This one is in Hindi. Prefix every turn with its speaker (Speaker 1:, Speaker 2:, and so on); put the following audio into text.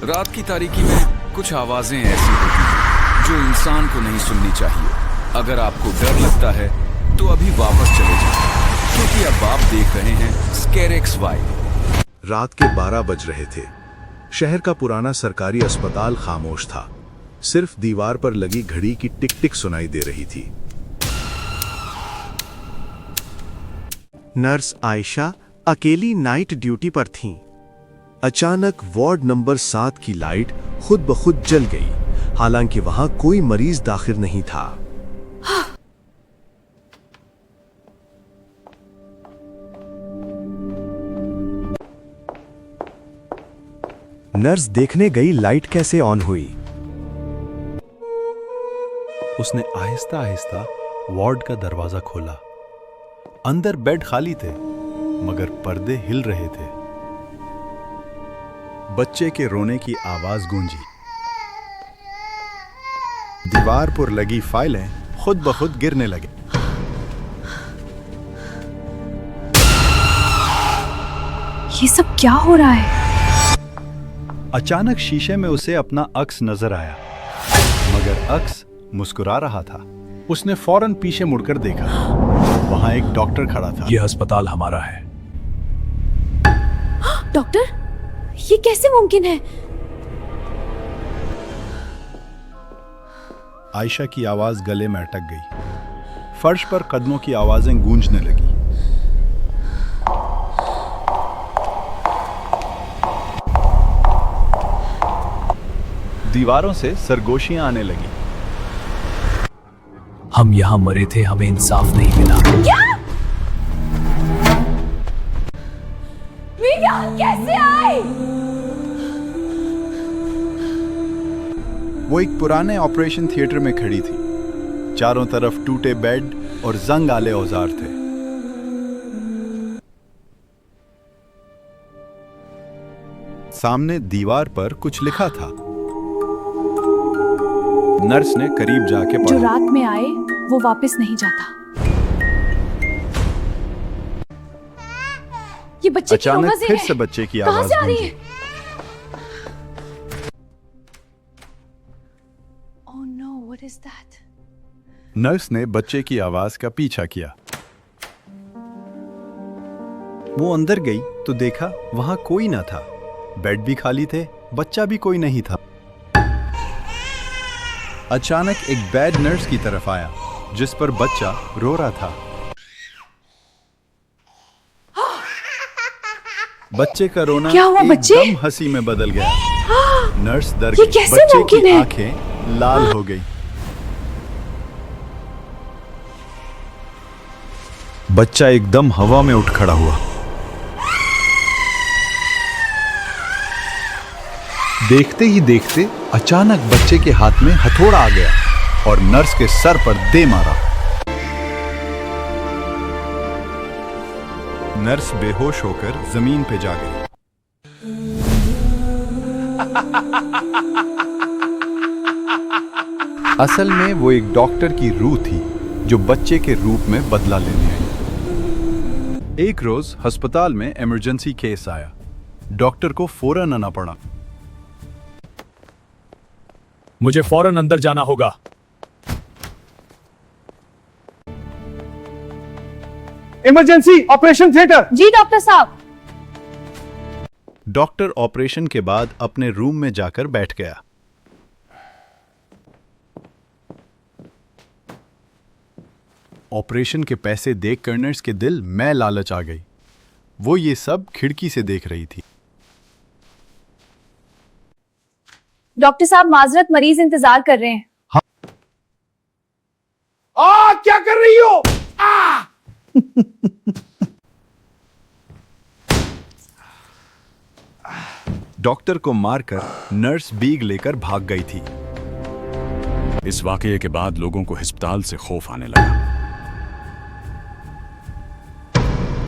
Speaker 1: रात की तारीकी में कुछ आवाजें ऐसी होती हैं जो इंसान को नहीं सुननी चाहिए। अगर आपको डर लगता है तो अभी वापस चले जाएं, क्योंकि अब आप देख रहे हैं स्केयर XY।
Speaker 2: रात के 12 बज रहे थे। शहर का पुराना सरकारी अस्पताल खामोश था। सिर्फ दीवार पर लगी घड़ी की टिक टिक सुनाई दे रही थी।
Speaker 3: नर्स आयशा अकेली नाइट ड्यूटी पर थीं।
Speaker 2: अचानक वार्ड नंबर 7 की लाइट खुद ब खुद जल गई, हालांकि वहां कोई मरीज दाखिल नहीं था। नर्स देखने गई लाइट कैसे ऑन हुई।
Speaker 4: उसने आहिस्ता आहिस्ता वार्ड का दरवाजा खोला। अंदर बेड खाली थे, मगर पर्दे हिल रहे थे। बच्चे के रोने की आवाज गूंजी। दीवार पर लगी फाइलें खुद ब खुद गिरने लगे।
Speaker 5: ये सब क्या हो रहा है?
Speaker 4: अचानक शीशे में उसे अपना अक्स नजर आया, मगर अक्स मुस्कुरा रहा था। उसने फौरन पीछे मुड़कर देखा। वहां एक डॉक्टर खड़ा था।
Speaker 1: यह अस्पताल हमारा है।
Speaker 5: डॉक्टर, ये कैसे मुमकिन है?
Speaker 4: आयशा की आवाज गले में अटक गई। फर्श पर कदमों की आवाजें गूंजने लगी। दीवारों से सरगोशियां आने लगी।
Speaker 1: हम यहाँ मरे थे, हमें इंसाफ नहीं मिला।
Speaker 5: क्या? वे यहाँ कैसे आए?
Speaker 4: वो एक पुराने ऑपरेशन थिएटर में खड़ी थी। चारों तरफ टूटे बेड और जंग आले औजार थे। सामने दीवार पर कुछ लिखा था। नर्स ने करीब जाके पढ़ा।
Speaker 5: जो रात में आए वो वापस नहीं जाता। ये बच्चे की
Speaker 4: अचानक
Speaker 5: आवाजें
Speaker 4: फिर
Speaker 5: हैं।
Speaker 4: से बच्चे की
Speaker 5: कहां
Speaker 4: आवाज
Speaker 5: से आ रही
Speaker 4: गूंजी।
Speaker 5: है? Oh no, what is that?
Speaker 4: Nurse ने बच्चे की आवाज का पीछा किया। वो अंदर गई तो देखा वहां कोई ना था। बेड भी खाली थे, बच्चा भी कोई नहीं था। अचानक एक बेड नर्स की तरफ आया, जिस पर बच्चा रो रहा था। बच्चे का रोना
Speaker 5: क्या हुआ बच्चे?
Speaker 4: एकदम हंसी में बदल गया। नर्स डर
Speaker 5: ये
Speaker 4: गई।
Speaker 5: कैसे
Speaker 4: बच्चे
Speaker 5: मुमकिन
Speaker 4: की
Speaker 5: है?
Speaker 4: आंखें लाल हो गई। बच्चा एकदम हवा में उठ खड़ा हुआ। देखते ही देखते अचानक बच्चे के हाथ में हथौड़ा आ गया और नर्स के सर पर दे मारा। नर्स बेहोश होकर जमीन पे जा गई। असल में वो एक डॉक्टर की रूह थी जो बच्चे के रूप में बदला लेने आई। एक रोज अस्पताल में इमरजेंसी केस आया। डॉक्टर को फौरन आना पड़ा।
Speaker 1: मुझे फौरन अंदर जाना होगा।
Speaker 6: Emergency operation theatre.
Speaker 5: जी डॉक्टर साहब।
Speaker 4: डॉक्टर ऑपरेशन के बाद अपने रूम में जाकर बैठ गया। ऑपरेशन के पैसे देखकर नर्स के दिल में लालच आ गई। वो ये सब खिड़की से देख रही थी।
Speaker 5: डॉक्टर साहब माजरत, मरीज इंतजार कर रहे हैं।
Speaker 6: क्या कर रही हो?
Speaker 4: डॉक्टर को मारकर नर्स बीग लेकर भाग गई थी।
Speaker 1: इस वाकये के बाद लोगों को अस्पताल से खौफ आने लगा।